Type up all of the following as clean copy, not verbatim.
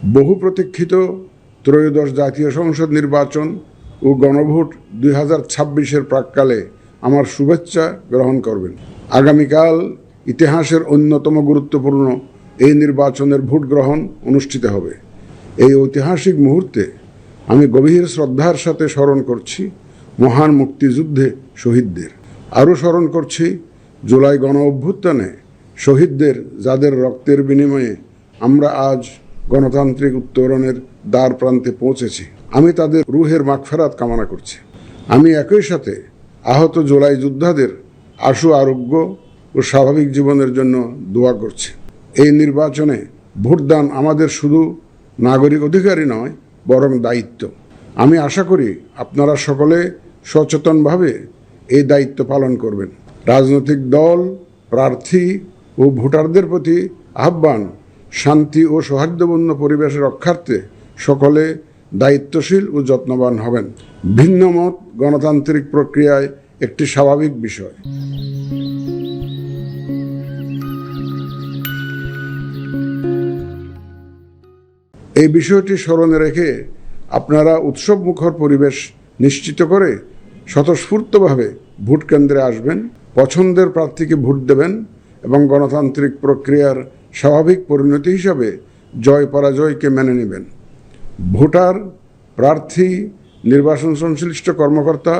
বহু প্রতীক্ষিত ত্রয়োদশ জাতীয় সংসদ নির্বাচন ও গণভোট 2026-এর প্রাক্কালে আমার শুভেচ্ছা গ্রহণ করবেন। আগামীকাল ইতিহাসের অন্যতম গুরুত্বপূর্ণ এই নির্বাচনের ভোট গ্রহণ অনুষ্ঠিত হবে। এই ঐতিহাসিক মুহূর্তে আমি গভীর শ্রদ্ধার সাথে স্মরণ করছি মহান মুক্তিযুদ্ধে শহীদদের। আরও স্মরণ করছি জুলাই গণ অভ্যুত্থানে শহীদদের, যাদের রক্তের বিনিময়ে আমরা আজ গণতান্ত্রিক উত্তরণের দ্বার প্রান্তে পৌঁছেছি। আমি তাদের রুহের মাগফিরাত কামনা করছি। আমি একই সাথে আহত জুলাই যোদ্ধাদের আশু আরোগ্য ও স্বাভাবিক জীবনের জন্য দোয়া করছি। এই নির্বাচনে ভোটদান আমাদের শুধু নাগরিক অধিকারই নয়, বরং দায়িত্ব। আমি আশা করি আপনারা সকলে সচেতনভাবে এই দায়িত্ব পালন করবেন। রাজনৈতিক দল, প্রার্থী ও ভোটারদের প্রতি আহ্বান, শান্তি ও সৌহার্দ্যপূর্ণ পরিবেশ রক্ষার্থে সকলে দায়িত্বশীল ও যত্নবান হবেন। ভিন্ন মত গণতান্ত্রিক প্রক্রিয়ায় একটি স্বাভাবিক বিষয়। এই বিষয়টি স্মরণে রেখে আপনারা উৎসবমুখর পরিবেশ নিশ্চিত করে স্বতঃস্ফূর্তভাবে ভোট কেন্দ্রে আসবেন, পছন্দের প্রার্থীকে ভোট দেবেন এবং গণতান্ত্রিক প্রক্রিয়ার স্বাভাবিক পরিণতি হিসাবে জয় পরাজয়কে মেনে নেবেন। ভোটার, প্রার্থী, নির্বাচন সংশ্লিষ্ট কর্মকর্তা,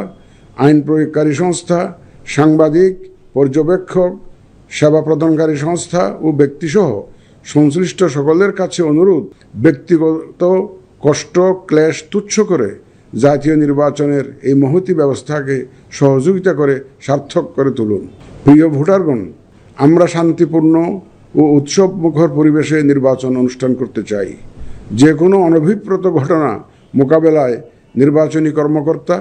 আইন প্রয়োগকারী সংস্থা, সাংবাদিক, পর্যবেক্ষক, সেবা প্রদানকারী সংস্থা ও ব্যক্তিসহ সংশ্লিষ্ট সকলের কাছে অনুরোধ, ব্যক্তিগত কষ্ট ক্লেশ তুচ্ছ করে জাতীয় নির্বাচনের এই মহতী ব্যবস্থাকে সহযোগিতা করে সার্থক করে তুলুন। প্রিয় ভোটারগণ, আমরা শান্তিপূর্ণ ও উৎসবমুখর পরিবেশে নির্বাচন অনুষ্ঠান করতে চাই। যে কোনো অনভিপ্রেত ঘটনা মোকাবেলায় নির্বাচনী কর্মকর্তা,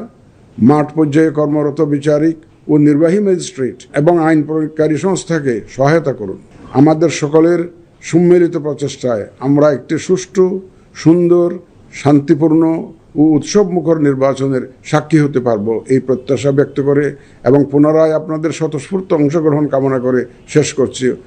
মাঠ পর্যায়ে কর্মরত বিচারিক ও নির্বাহী ম্যাজিস্ট্রেট এবং আইন প্রয়োগকারী সংস্থাকে সহায়তা করুন। আমাদের সকলের সম্মিলিত প্রচেষ্টায় আমরা একটি সুষ্ঠু, সুন্দর, শান্তিপূর্ণ ও উৎসবমুখর নির্বাচনের সাক্ষী হতে পারব, এই প্রত্যাশা ব্যক্ত করে এবং পুনরায় আপনাদের স্বতঃস্ফূর্ত অংশগ্রহণ কামনা করে শেষ করছি।